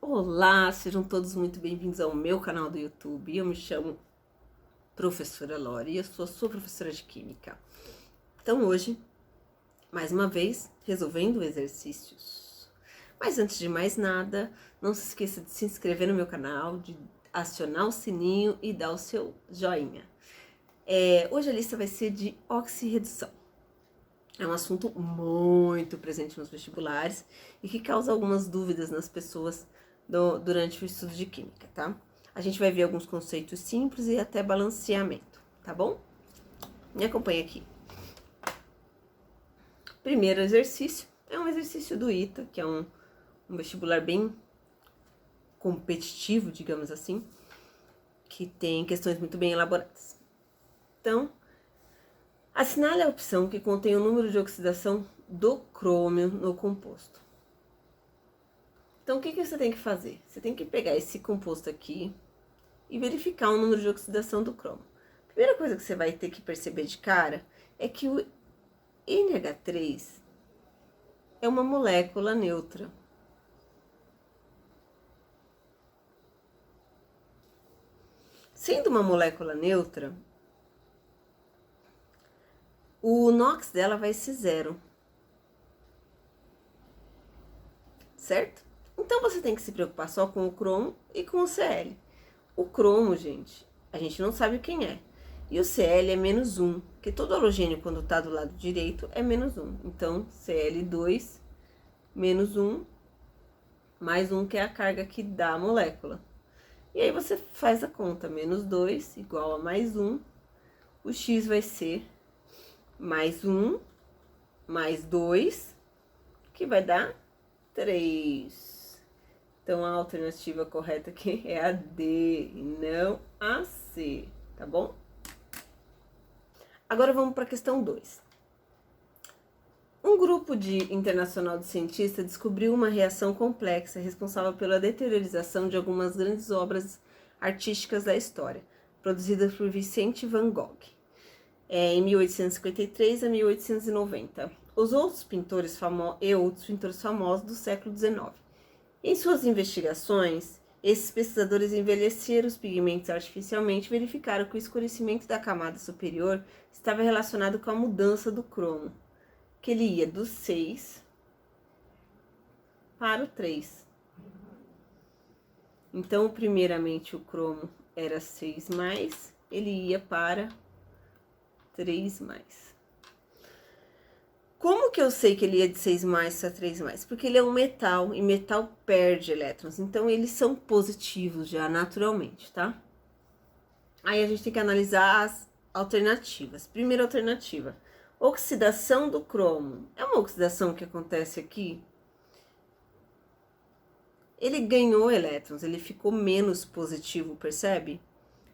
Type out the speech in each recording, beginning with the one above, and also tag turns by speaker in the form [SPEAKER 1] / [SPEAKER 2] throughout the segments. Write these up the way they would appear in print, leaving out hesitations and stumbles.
[SPEAKER 1] Olá, sejam todos muito bem-vindos ao meu canal do YouTube. Eu me chamo Professora Lore e eu sou a sua professora de Química. Então hoje, mais uma vez, resolvendo exercícios. Mas antes de mais nada, não se esqueça de se inscrever no meu canal, de acionar o sininho e dar o seu joinha. Hoje a lista vai ser de oxirredução. É um assunto muito presente nos vestibulares e que causa algumas dúvidas nas pessoas durante o estudo de química, tá? A gente vai ver alguns conceitos simples e até balanceamento, tá bom? Me acompanha aqui. Primeiro exercício é um exercício do ITA, que é um vestibular bem competitivo, digamos assim, que tem questões muito bem elaboradas. Então, assinale a opção que contém o número de oxidação do crômio no composto. Então, o que você tem que fazer? Você tem que pegar esse composto aqui e verificar o número de oxidação do cromo. A primeira coisa que você vai ter que perceber de cara é que o NH3 é uma molécula neutra. Sendo uma molécula neutra, o NOx dela vai ser 0. Certo? Então, você tem que se preocupar só com o cromo e com o Cl. O cromo, gente, a gente não sabe quem é. E o Cl é menos 1, porque todo halogênio, quando está do lado direito, é menos 1. Então, Cl2 menos 1, mais 1, que é a carga que dá a molécula. E aí você faz a conta, menos 2 igual a mais 1. O X vai ser mais 1, mais 2, que vai dar 3. Então, a alternativa correta aqui é a D e não a C, tá bom? Agora vamos para a questão 2. Um grupo internacional de cientistas descobriu uma reação complexa responsável pela deteriorização de algumas grandes obras artísticas da história, produzidas por Vicente van Gogh, em 1853 a 1890. Os outros pintores famosos do século XIX. Em suas investigações, esses pesquisadores envelheceram os pigmentos artificialmente e verificaram que o escurecimento da camada superior estava relacionado com a mudança do cromo, que ele ia do 6 para o 3. Então, primeiramente, o cromo era 6+, ele ia para 3+. Como que eu sei que ele ia de 6+ para 3+? Porque ele é um metal, e metal perde elétrons. Então, eles são positivos já, naturalmente, tá? Aí, a gente tem que analisar as alternativas. Primeira alternativa, oxidação do cromo. É uma oxidação que acontece aqui? Ele ganhou elétrons, ele ficou menos positivo, percebe?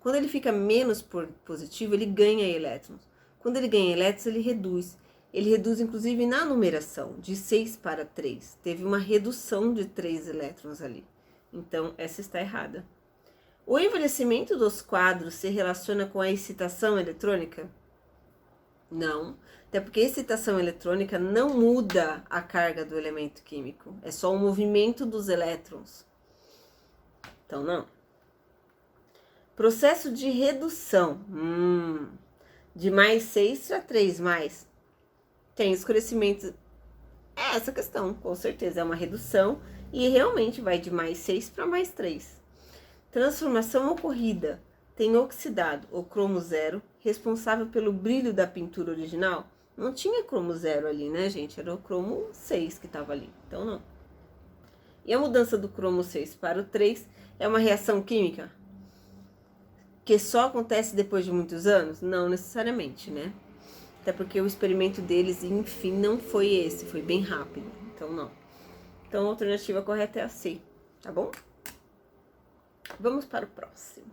[SPEAKER 1] Quando ele fica menos positivo, ele ganha elétrons. Quando ele ganha elétrons, ele reduz. Ele reduz, inclusive, na numeração, de 6 para 3. Teve uma redução de 3 elétrons ali. Então, essa está errada. O envelhecimento dos quadros se relaciona com a excitação eletrônica? Não. Até porque a excitação eletrônica não muda a carga do elemento químico. É só o movimento dos elétrons. Então, não. Processo de redução. De mais 6 para 3+. Tem escurecimento. É essa questão, com certeza. É uma redução e realmente vai de mais 6 para mais 3. Transformação ocorrida. Tem oxidado o cromo 0, responsável pelo brilho da pintura original. Não tinha cromo 0 ali, né, gente? Era o cromo 6 que estava ali. Então, não. E a mudança do cromo 6 para o 3 é uma reação química que só acontece depois de muitos anos? Não necessariamente, né? Até porque o experimento deles, enfim, não foi esse, foi bem rápido. Então, não. Então, a alternativa correta é a C, tá bom? Vamos para o próximo.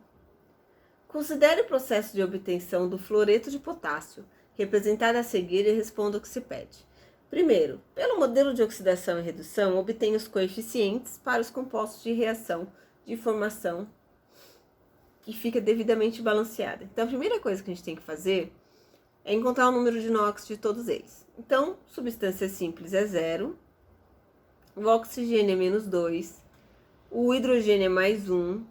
[SPEAKER 1] Considere o processo de obtenção do fluoreto de potássio, representado a seguir, e responda o que se pede. Primeiro, pelo modelo de oxidação e redução, obtenha os coeficientes para os compostos de reação de formação que fica devidamente balanceada. Então, a primeira coisa que a gente tem que fazer é encontrar o número de NOx de todos eles. Então, substância simples é 0, o oxigênio é -2, O hidrogênio é mais 1.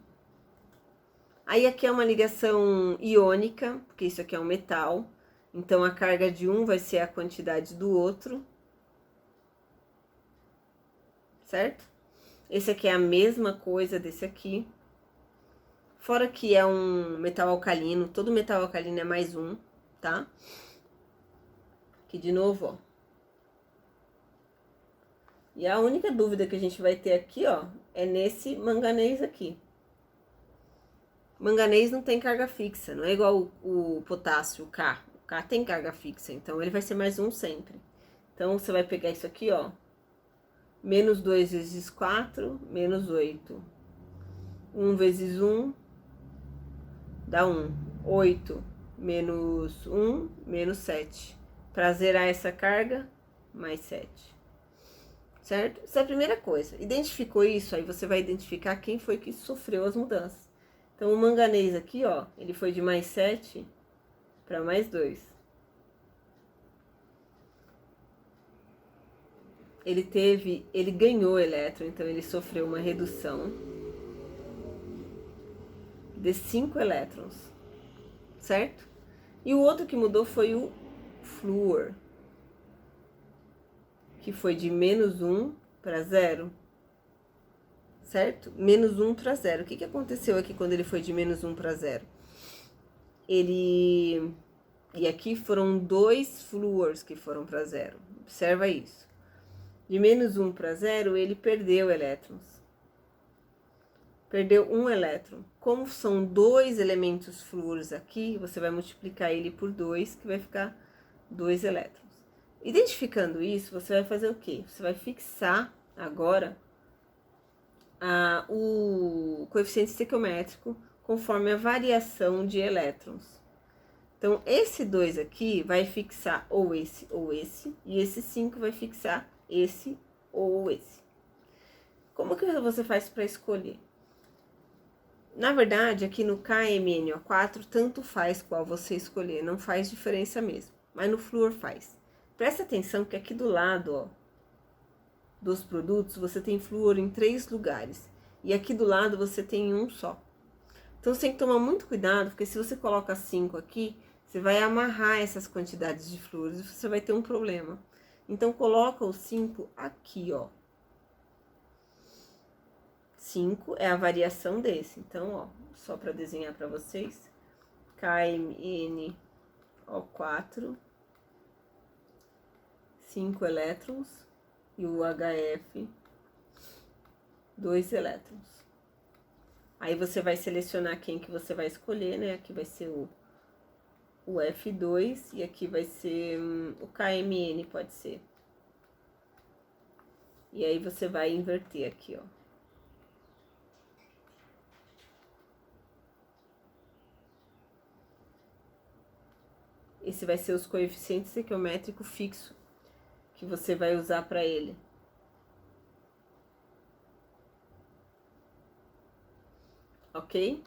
[SPEAKER 1] Aí aqui é uma ligação iônica, porque isso aqui é um metal. Então a carga de um vai ser a quantidade do outro. Certo? Esse aqui é a mesma coisa desse aqui. Fora que é um metal alcalino, todo metal alcalino é mais 1, tá? Aqui de novo, ó. E a única dúvida que a gente vai ter aqui, ó, é nesse manganês aqui. Manganês não tem carga fixa, não é igual o potássio, o K. O K tem carga fixa, então ele vai ser mais 1 sempre. Então, você vai pegar isso aqui, ó. Menos 2 vezes 4, menos 8. 1 vezes 1, dá 1. 8 menos 1, menos 7. Para zerar essa carga, mais 7. Certo? Essa é a primeira coisa. Identificou isso, aí você vai identificar quem foi que sofreu as mudanças. Então, o manganês aqui, ó, ele foi de mais 7 para mais 2. Ele ganhou elétron, então ele sofreu uma redução de 5 elétrons, certo? E o outro que mudou foi o flúor, que foi de menos 1 para 0, certo? Menos 1 para 0. O que aconteceu aqui quando ele foi de menos 1 para 0? E aqui foram 2 flúors que foram para 0. Observa isso. De menos 1 para 0, ele perdeu elétrons. Perdeu um elétron. Como são 2 elementos flúoros aqui, você vai multiplicar ele por 2, que vai ficar 2 elétrons. Identificando isso, você vai fazer o quê? Você vai fixar agora o coeficiente estequiométrico conforme a variação de elétrons. Então, esse 2 aqui vai fixar ou esse, e esse 5 vai fixar esse ou esse. Como que você faz para escolher? Na verdade, aqui no KMNO4, tanto faz qual você escolher, não faz diferença mesmo. Mas no flúor faz. Presta atenção que aqui do lado, ó, dos produtos, você tem flúor em 3 lugares. E aqui do lado você tem um só. Então, você tem que tomar muito cuidado, porque se você coloca 5 aqui, você vai amarrar essas quantidades de flúores e você vai ter um problema. Então, coloca o 5 aqui, ó. 5 é a variação desse. Então, ó, só para desenhar para vocês. KMNO4, 5 elétrons. E o HF, 2 elétrons. Aí você vai selecionar quem que você vai escolher, né? Aqui vai ser o F2 e aqui vai ser o KMN, pode ser. E aí você vai inverter aqui, ó. Esse vai ser os coeficientes estequiométricos fixos que você vai usar para ele. Ok?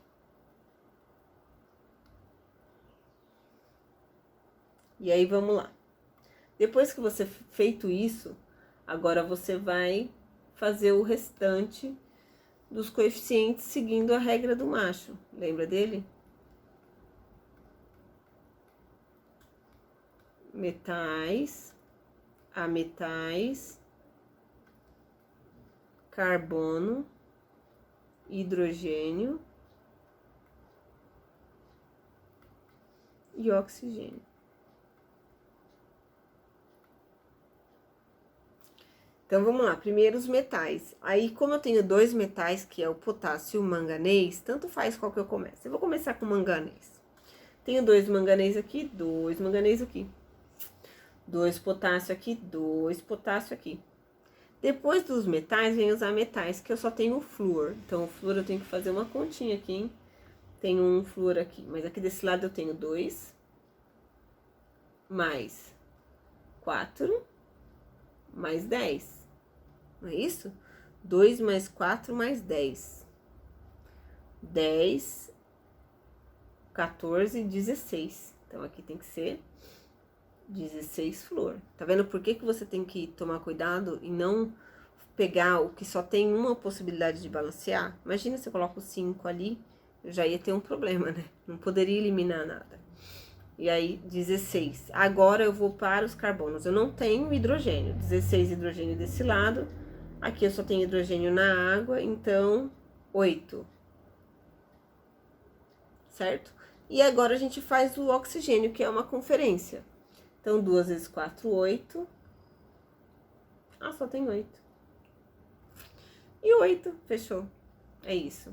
[SPEAKER 1] E aí, vamos lá. Depois que você feito isso, agora você vai fazer o restante dos coeficientes seguindo a regra do macho. Lembra dele? Metais, ametais, carbono, hidrogênio e oxigênio. Então, vamos lá. Primeiro os metais. Aí, como eu tenho 2 metais, que é o potássio e o manganês, tanto faz qual que eu começo. Eu vou começar com manganês. Tenho 2 manganês aqui, 2 manganês aqui. 2 potássio aqui, 2 potássio aqui. Depois dos metais, vem os ametais, que eu só tenho o flúor. Então, o flúor eu tenho que fazer uma continha aqui, hein? Tenho um flúor aqui, mas aqui desse lado eu tenho 2, mais 4, mais 10. Não é isso? 2 mais 4 mais 10. 10, 14, 16. Então, aqui tem que ser 16 flúor. Tá vendo por que você tem que tomar cuidado e não pegar o que só tem uma possibilidade de balancear, imagina se eu coloco 5 ali, eu já ia ter um problema, né? Não poderia eliminar nada. E aí, 16. Agora eu vou para os carbonos. Eu não tenho hidrogênio. 16 hidrogênio desse lado. Aqui eu só tenho hidrogênio na água, então 8. Certo? E agora a gente faz o oxigênio, que é uma conferência. Então, 2 vezes 4, 8. Ah, só tem 8. E 8, fechou. É isso.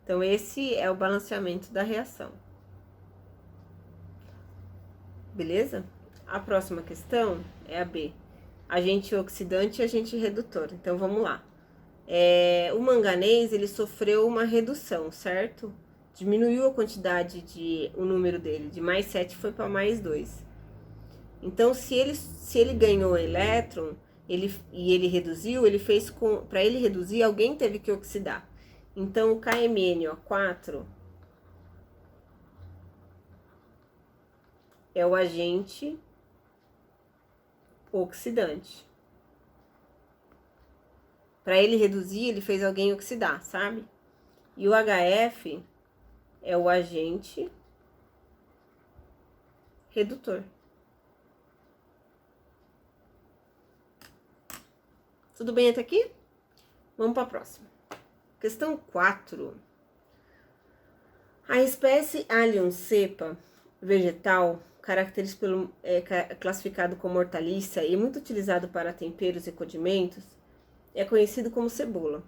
[SPEAKER 1] Então, esse é o balanceamento da reação. Beleza? A próxima questão é a B. Agente oxidante e agente redutor. Então, vamos lá. O manganês, ele sofreu uma redução, certo? Diminuiu a quantidade o número dele, de mais 7 foi para mais 2. Então, se ele ganhou elétron, e ele reduziu, ele fez para ele reduzir, alguém teve que oxidar. Então, o KMnO4 é o agente oxidante. Para ele reduzir, ele fez alguém oxidar, sabe? E o HF é o agente redutor. Tudo bem até aqui? Vamos para a próxima. Questão 4. A espécie Allium cepa vegetal, classificado como hortaliça e muito utilizado para temperos e condimentos, é conhecido como cebola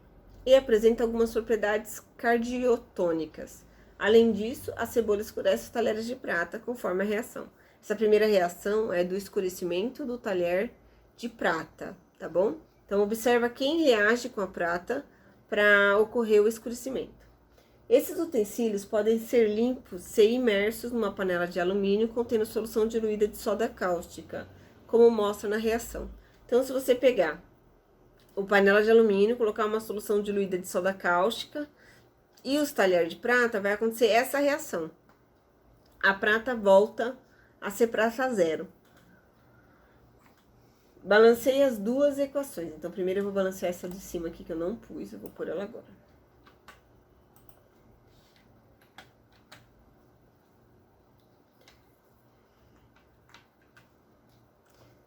[SPEAKER 1] e apresenta algumas propriedades cardiotônicas. Além disso, a cebola escurece os talheres de prata conforme a reação. Essa primeira reação é do escurecimento do talher de prata, tá bom? Então, observa quem reage com a prata para ocorrer o escurecimento. Esses utensílios podem ser limpos, ser imersos numa panela de alumínio contendo solução diluída de soda cáustica, como mostra na reação. Então, se você pegar o panela de alumínio, colocar uma solução diluída de soda cáustica e os talheres de prata, vai acontecer essa reação. A prata volta a ser prata zero. Balancei as duas equações. Então, primeiro eu vou balancear essa de cima aqui que eu não pus, eu vou pôr ela agora.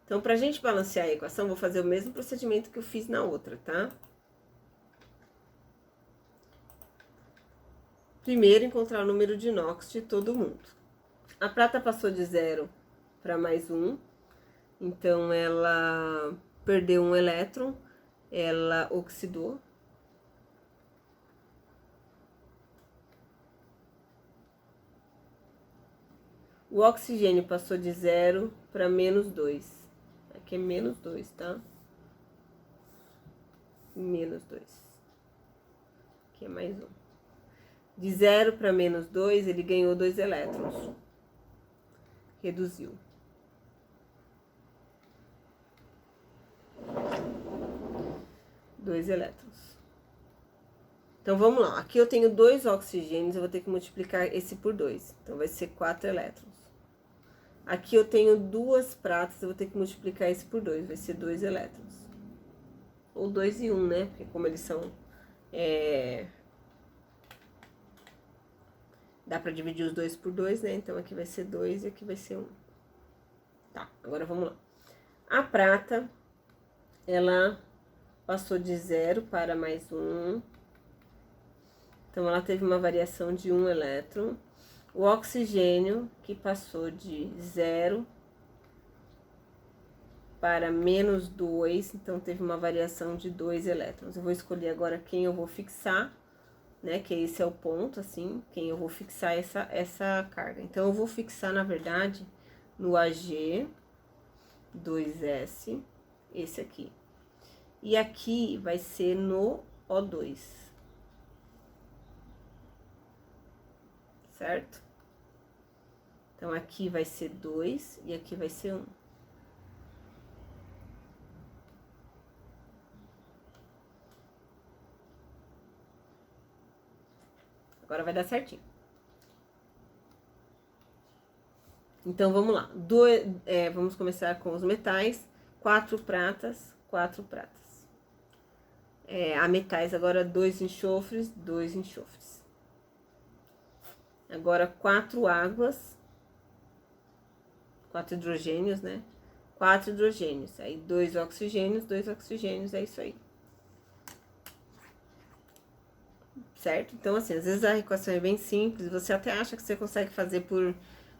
[SPEAKER 1] Então, pra gente balancear a equação, vou fazer o mesmo procedimento que eu fiz na outra, tá? Primeiro, encontrar o número de NOx de todo mundo. A prata passou de 0 para mais 1, então ela perdeu um elétron, ela oxidou. O oxigênio passou de 0 para menos 2. Aqui é menos 2, tá? Menos 2. Aqui é mais 1. De 0 para menos 2, ele ganhou 2 elétrons. Reduziu. Dois elétrons. Então, vamos lá. Aqui eu tenho 2 oxigênios, eu vou ter que multiplicar esse por 2. Então, vai ser 4 elétrons. Aqui eu tenho 2 pratas, eu vou ter que multiplicar esse por 2, vai ser 2 elétrons. Ou 2 e 1, né? Porque como eles são... Dá pra dividir os 2 por 2, né? Então, aqui vai ser 2 e aqui vai ser 1. Tá, agora vamos lá. A prata, ela passou de 0 para mais 1. Então, ela teve uma variação de 1 elétron. O oxigênio, que passou de 0 para menos 2, então teve uma variação de 2 elétrons. Eu vou escolher agora quem eu vou fixar, né? Que esse é o ponto, assim, quem eu vou fixar essa carga. Então, eu vou fixar, na verdade, no Ag, 2S, esse aqui. E aqui vai ser no O2. Certo? Então, aqui vai ser 2 e aqui vai ser 1. Agora vai dar certinho. Então, vamos lá. Vamos começar com os metais. 4 pratas, 4 pratas. a metais, agora 2 enxofres, 2 enxofres. Agora 4 águas, 4 hidrogênios, né? 4 hidrogênios, aí 2 oxigênios, é isso aí. Certo? Então, assim, às vezes a equação é bem simples, você até acha que você consegue fazer por...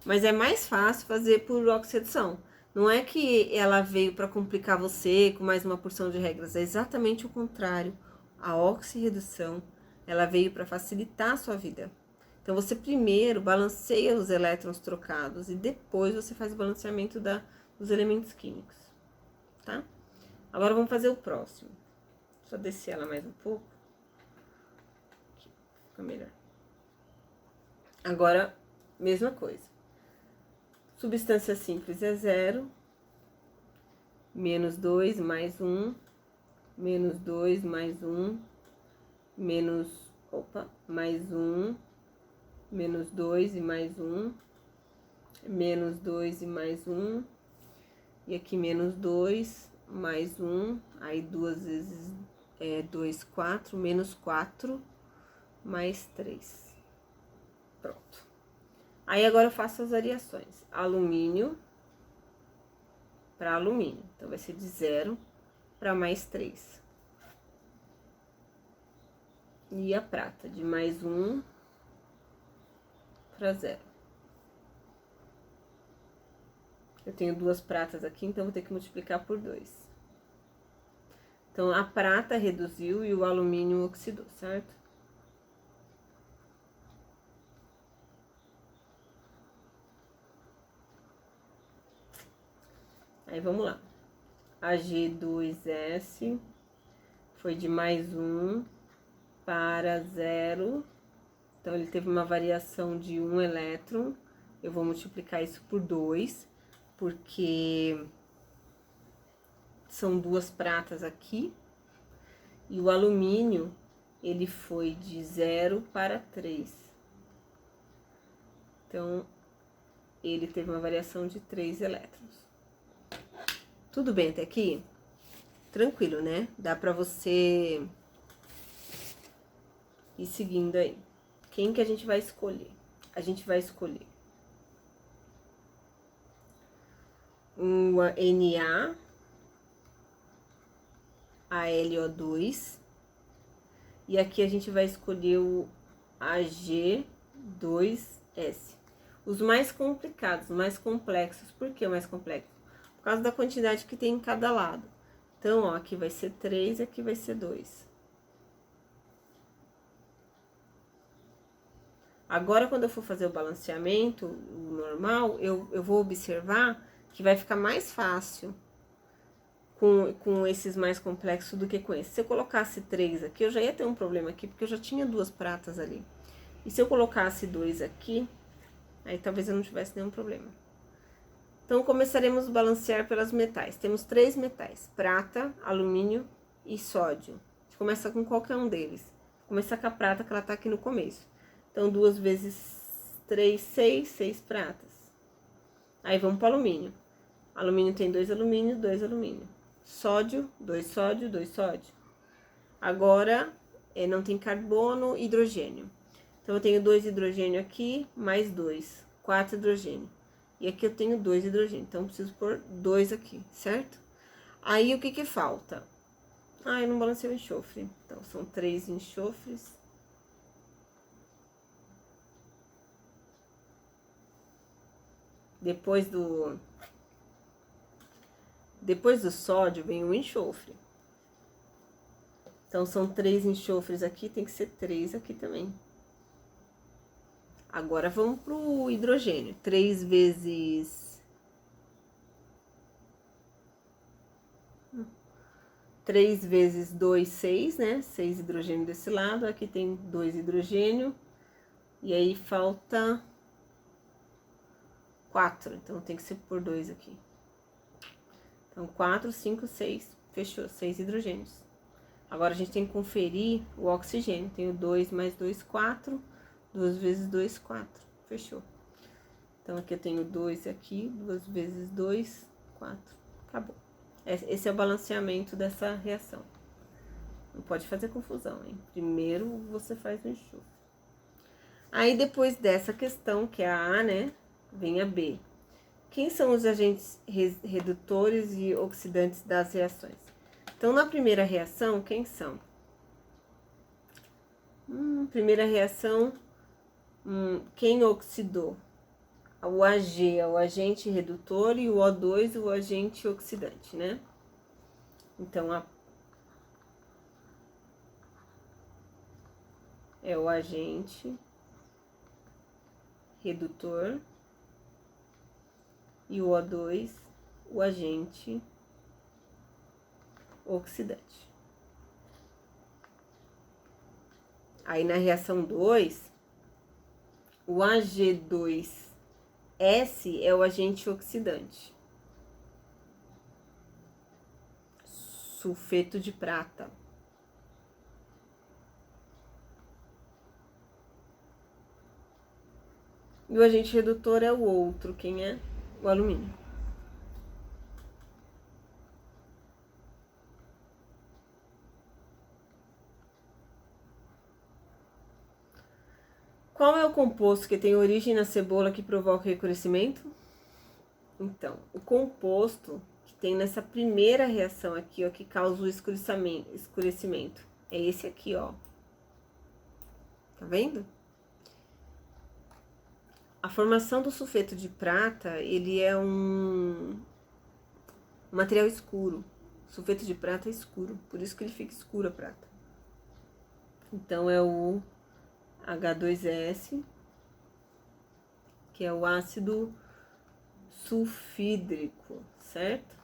[SPEAKER 1] Mas é mais fácil fazer por oxidação. Não é que ela veio para complicar você com mais uma porção de regras, é exatamente o contrário. A oxirredução, ela veio para facilitar a sua vida. Então, você primeiro balanceia os elétrons trocados e depois você faz o balanceamento dos elementos químicos, tá? Agora, vamos fazer o próximo. Só descer ela mais um pouco. Aqui, fica melhor. Agora, mesma coisa. Substância simples é 0, menos 2 mais 1, menos 2 mais 1, mais 1, menos 2 e mais 1, menos 2 e mais 1, e aqui menos 2, mais 1, aí 2 vezes 2, 4, menos 4, mais 3. Pronto. Aí agora eu faço as variações. Alumínio para alumínio. Então, vai ser de 0 para mais 3. E a prata, de mais 1 para 0. Eu tenho 2 pratas aqui, então vou ter que multiplicar por 2. Então, a prata reduziu e o alumínio oxidou, certo? Aí, vamos lá. A G2S foi de mais 1 para 0. Então, ele teve uma variação de 1 elétron. Eu vou multiplicar isso por 2, porque são 2 pratas aqui. E o alumínio, ele foi de 0 para 3. Então, ele teve uma variação de 3 elétrons. Tudo bem até aqui? Tranquilo, né? Dá pra você ir seguindo aí. Quem que a gente vai escolher? A gente vai escolher um Na, AlO2, e aqui a gente vai escolher o Ag2S. Os mais complicados, mais complexos. Por que o mais complexo? Por causa da quantidade que tem em cada lado. Então, ó, aqui vai ser 3 e aqui vai ser 2. Agora, quando eu for fazer o balanceamento, o normal, eu vou observar que vai ficar mais fácil com esses mais complexos do que com esse. Se eu colocasse 3 aqui, eu já ia ter um problema aqui, porque eu já tinha 2 pratas ali. E se eu colocasse 2 aqui, aí talvez eu não tivesse nenhum problema. Então, começaremos a balancear pelas metais. Temos 3 metais, prata, alumínio e sódio. A gente começa com qualquer um deles. Vou começar com a prata, que ela tá aqui no começo. Então, 2 vezes 3, 6, 6 pratas. Aí, vamos para o alumínio. Alumínio tem 2 alumínio, 2 alumínio. Sódio, 2 sódio, 2 sódio. Agora, não tem carbono, hidrogênio. Então, eu tenho 2 hidrogênio aqui, mais 2, 4 hidrogênio. E aqui eu tenho 2 hidrogênio, então eu preciso pôr 2 aqui, certo? Aí, o que que falta? Ah, eu não balancei o enxofre. Então, são 3 enxofres. Depois do sódio vem o enxofre. Então, são 3 enxofres aqui, tem que ser 3 aqui também. Agora, vamos pro hidrogênio. 3 vezes... 3 vezes 2, 6, né? 6 hidrogênio desse lado. Aqui tem 2 hidrogênio. E aí, falta 4. Então, tem que ser por 2 aqui. Então, 4, 5, 6. Fechou, 6 hidrogênios. Agora, a gente tem que conferir o oxigênio. Tenho 2 mais 2, 4. 2 vezes 2, 4. Fechou. Então, aqui eu tenho 2 aqui. 2 vezes 2, 4. Acabou. Esse é o balanceamento dessa reação. Não pode fazer confusão, hein? Primeiro você faz o enxofre. Aí depois dessa questão, que é a A, né? Vem a B. Quem são os agentes redutores e oxidantes das reações? Então, na primeira reação, quem são? Primeira reação, quem oxidou? O Ag é o agente redutor e o O2 o agente oxidante, né? Então, é o agente redutor e o O2 o agente oxidante. Aí, na reação 2, o Ag2S é o agente oxidante. Sulfeto de prata. E o agente redutor é o outro, quem é? O alumínio. Qual é o composto que tem origem na cebola que provoca o recrudescimento? Então, o composto que tem nessa primeira reação aqui, ó, que causa o escurecimento, é esse aqui, ó. Tá vendo? A formação do sulfeto de prata, ele é um material escuro. O sulfeto de prata é escuro, por isso que ele fica escuro a prata. Então, é o H2S, que é o ácido sulfídrico, certo?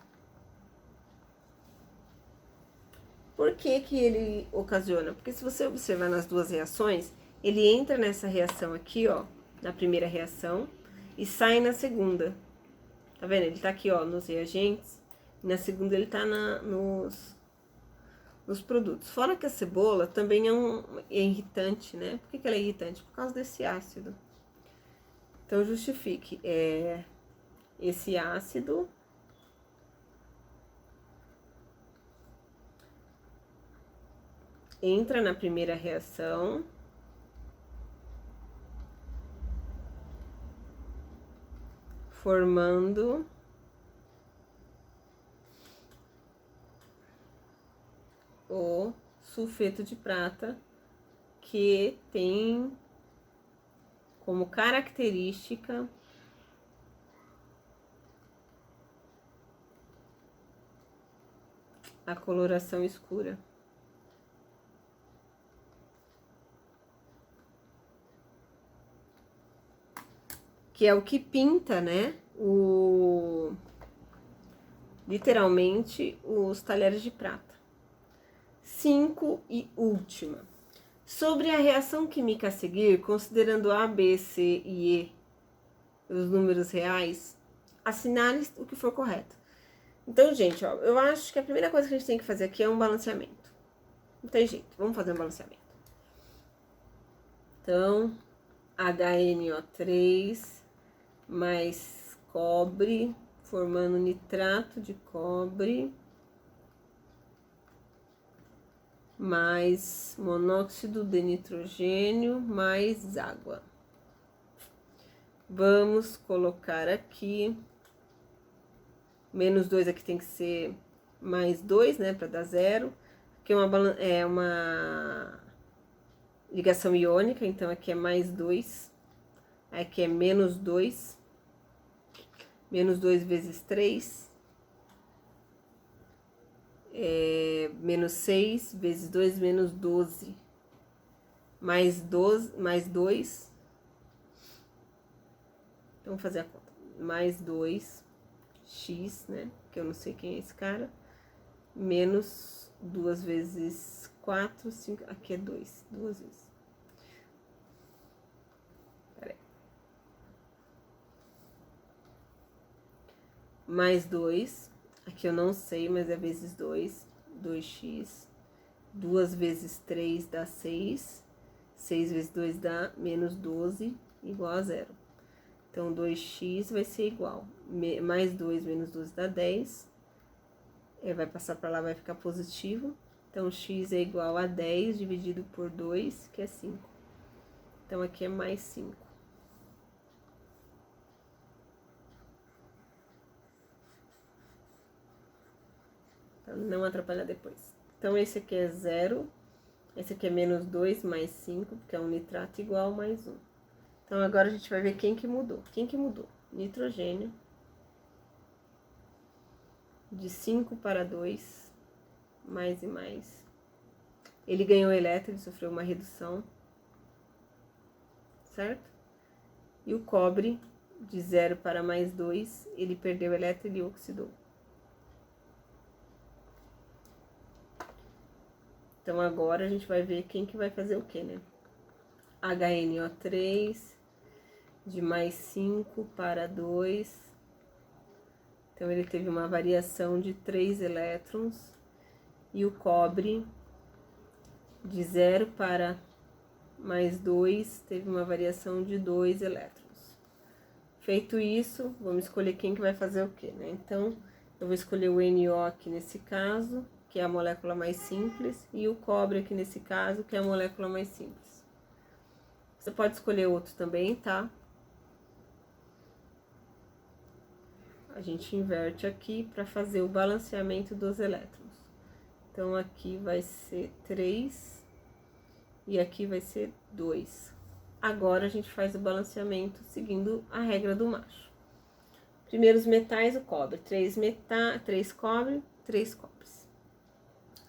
[SPEAKER 1] Por que que ele ocasiona? Porque se você observar nas duas reações, ele entra nessa reação aqui, ó, na primeira reação, e sai na segunda. Tá vendo? Ele tá aqui, ó, nos reagentes, e na segunda ele tá nos produtos. Fora que a cebola também é irritante, né? Por que ela é irritante? Por causa desse ácido. Então, justifique. Esse ácido entra na primeira reação formando o sulfeto de prata, que tem como característica a coloração escura. Que é o que pinta, né? Literalmente os talheres de prata. 5 e última. Sobre a reação química a seguir, considerando A, B, C e E, os números reais, assinale o que for correto. Então, gente, ó, eu acho que a primeira coisa que a gente tem que fazer aqui é um balanceamento. Não tem jeito, vamos fazer um balanceamento. Então, HNO3 mais cobre, formando nitrato de cobre, mais monóxido de nitrogênio, mais água. Vamos colocar aqui, menos 2 aqui tem que ser mais 2, né, para dar 0, que é uma ligação iônica, então aqui é mais 2, aqui é menos 2, menos 2 vezes 3, menos 6 vezes 2, menos 12, mais 12, mais 2, então vamos fazer a conta, mais 2x, né, que eu não sei quem é esse cara, menos 2 vezes 4, 5, aqui é 2, 2 vezes. Peraí. Mais 2, aqui eu não sei, mas é vezes 2, 2x, 2 vezes 3 dá 6, 6 vezes 2 dá menos 12, igual a 0. Então, 2x vai ser igual, mais 2 menos 12 dá 10, vai passar para lá, vai ficar positivo, Então, x é igual a 10 dividido por 2, que é 5. Então, aqui é mais 5. Para não atrapalhar depois. Então, esse aqui é 0. Esse aqui é menos 2 mais 5, porque é um nitrato igual mais 1. Então, agora a gente vai ver quem que mudou. Quem que mudou? Nitrogênio. De 5 para 2. Mais e mais. Ele ganhou elétron, ele sofreu uma redução. Certo? E o cobre, de 0 para mais 2, ele perdeu elétron e ele oxidou. Então, agora a gente vai ver quem que vai fazer o quê, né? HNO3, de mais 5 para 2. Então, ele teve uma variação de 3 elétrons. E o cobre, de 0 para mais 2, teve uma variação de 2 elétrons. Feito isso, vamos escolher quem que vai fazer o quê, né? Então, eu vou escolher o NO aqui nesse caso, que é a molécula mais simples, e o cobre aqui nesse caso, que é a molécula mais simples. Você pode escolher outro também, tá? A gente inverte aqui para fazer o balanceamento dos elétrons. Então, aqui vai ser 3 e aqui vai ser 2. Agora, a gente faz o balanceamento seguindo a regra do macho. Primeiros metais, o cobre. 3 cobre, 3 cobres.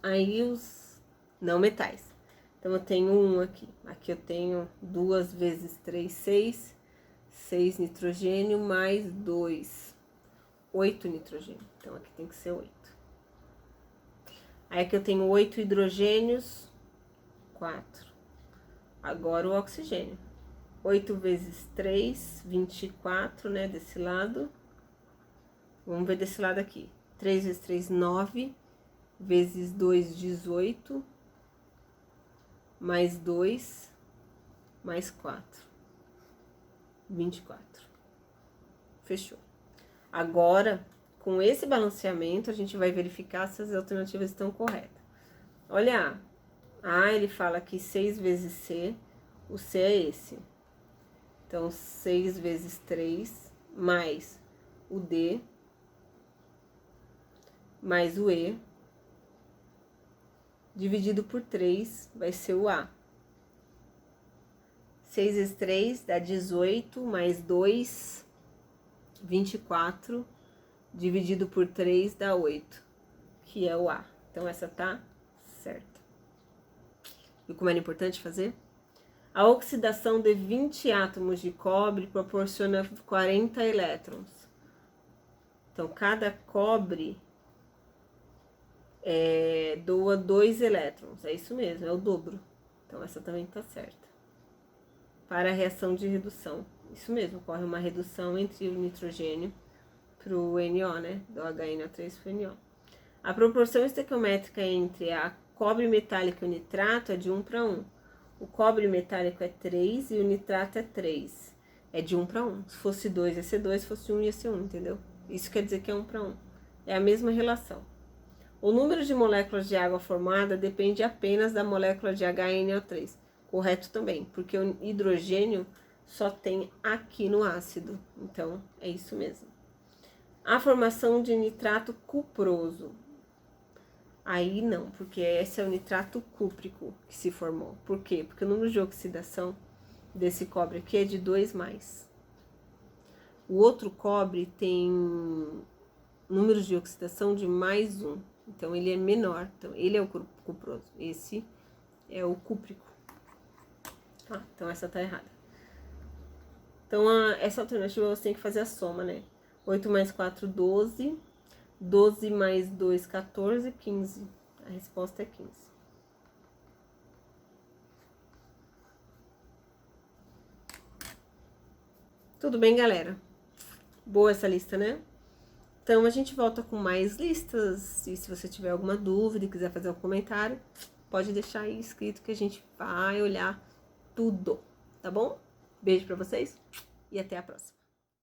[SPEAKER 1] Aí, os não metais. Então, eu tenho um aqui. Aqui eu tenho 2 vezes 3, 6. 6 nitrogênio mais 2. 8 nitrogênio. Então, aqui tem que ser 8. Aí, aqui eu tenho 8 hidrogênios, 4. Agora, o oxigênio. 8 vezes 3, 24, né, desse lado. Vamos ver desse lado aqui. 3 vezes 3, 9. Vezes 2, 18. Mais 2, mais 4. 24. Fechou. Agora, com esse balanceamento, a gente vai verificar se as alternativas estão corretas. Olha, ele fala que 6 vezes C, o C é esse. Então, 6 vezes 3, mais o D, mais o E, dividido por 3, vai ser o A. 6 vezes 3 dá 18, mais 2, 24, dividido por 3 dá 8, que é o A. Então, essa tá certa. E como era importante fazer? A oxidação de 20 átomos de cobre proporciona 40 elétrons. Então, cada cobre doa 2 elétrons. É isso mesmo, é o dobro. Então, essa também tá certa. Para a reação de redução. Isso mesmo, ocorre uma redução entre o nitrogênio para o NO, né? Do HNO3 para o NO. A proporção estequiométrica entre a cobre metálico e o nitrato é de 1 para 1. O cobre metálico é 3 e o nitrato é 3. É de 1 para 1. Se fosse 2 ia ser 2, se fosse 1 ia ser 1, entendeu? Isso quer dizer que é 1 para 1. É a mesma relação. O número de moléculas de água formada depende apenas da molécula de HNO3. Correto também, porque o hidrogênio só tem aqui no ácido. Então, é isso mesmo. A formação de nitrato cuproso. Aí não, porque esse é o nitrato cúprico que se formou. Por quê? Porque o número de oxidação desse cobre aqui é de 2+. O outro cobre tem números de oxidação de +1. Então, ele é menor. Então, ele é o cuproso. Esse é o cúprico. Tá? Então, essa tá errada. Então, essa alternativa você tem que fazer a soma, né? 8 mais 4, 12. 12 mais 2, 14, 15. A resposta é 15. Tudo bem, galera? Boa essa lista, né? Então, a gente volta com mais listas. E se você tiver alguma dúvida e quiser fazer um comentário, pode deixar aí escrito que a gente vai olhar tudo, tá bom? Beijo pra vocês e até a próxima.